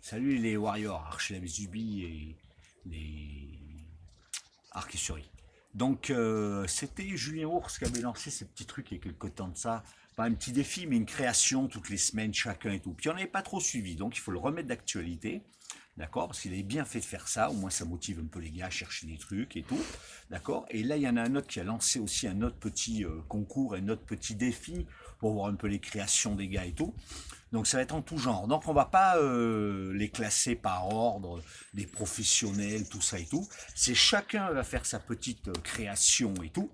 Salut les Warriors, Archelavis et les Arc-et-Fury. Donc c'était Julien Ours qui avait lancé ces petits trucs il y a quelques temps de ça. Pas un petit défi, mais une création toutes les semaines chacun et tout. Puis on n'avait pas trop suivi, donc il faut le remettre d'actualité. D'accord? Parce qu'il avait bien fait de faire ça, au moins ça motive un peu les gars à chercher des trucs et tout. D'accord? Et là, il y en a un autre qui a lancé aussi un autre petit concours, un autre petit défi pour voir un peu les créations des gars et tout. Donc ça va être en tout genre. Donc on va pas les classer par ordre, des professionnels, tout ça et tout. C'est chacun va faire sa petite création et tout.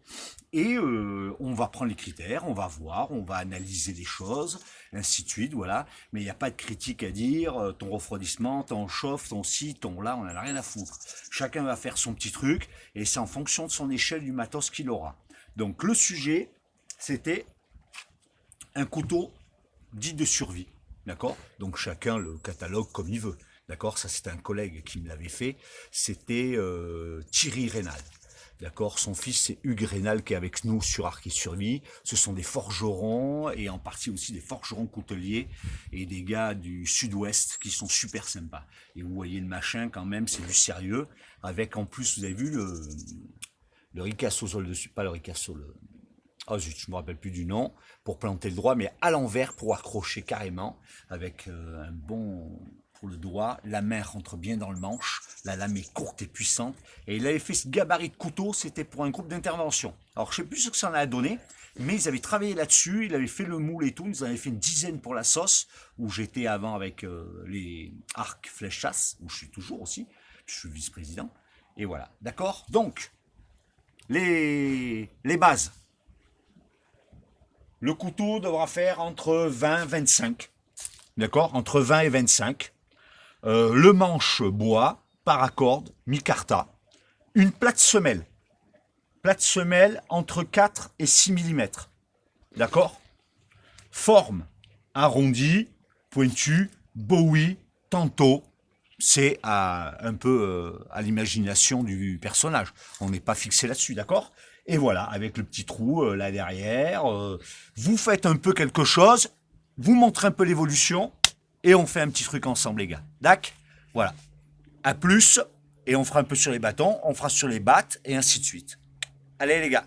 Et on va prendre les critères, on va voir, on va analyser les choses, ainsi de suite, voilà. Mais il n'y a pas de critique à dire, ton refroidissement, ton chauffe, ton ci, ton là, on n'en a rien à foutre. Chacun va faire son petit truc, et c'est en fonction de son échelle du matos qu'il aura. Donc le sujet, c'était un couteau dit de survie. D'accord? Donc chacun le catalogue comme il veut. D'accord? Ça, c'était un collègue qui me l'avait fait. C'était Thierry Rénal. D'accord? Son fils, c'est Hugues Rénal qui est avec nous sur Arc et Survie. Ce sont des forgerons et en partie aussi des forgerons couteliers et des gars du sud-ouest qui sont super sympas. Et vous voyez le machin quand même, c'est du sérieux. Avec en plus, vous avez vu le ricasso dessus, pas le ricasso, oh zut, je me rappelle plus du nom, pour planter le doigt, mais à l'envers pour accrocher carrément, avec un bon pour le doigt, la main rentre bien dans le manche, la lame est courte et puissante, et il avait fait ce gabarit de couteau, c'était pour un groupe d'intervention. Alors je sais plus ce que ça en a donné, mais ils avaient travaillé là-dessus, il avait fait le moule et tout, ils en avaient fait une dizaine pour la sauce, où j'étais avant avec les arcs flèche chasse, où je suis toujours aussi, je suis vice-président, et voilà, d'accord. Donc, les bases. Le couteau devra faire entre 20 et 25. D'accord? Entre 20 et 25. Le manche bois, paracorde, micarta. Une plate semelle. Plate semelle entre 4 et 6 millimètres. D'accord? Forme arrondie, pointue, bowie, tantôt. C'est un peu à l'imagination du personnage. On n'est pas fixé là-dessus, d'accord? Et voilà, avec le petit trou là derrière, vous faites un peu quelque chose, vous montrez un peu l'évolution, et on fait un petit truc ensemble, les gars. D'accord? Voilà. À plus, et on fera un peu sur les bâtons, on fera sur les battes, et ainsi de suite. Allez, les gars.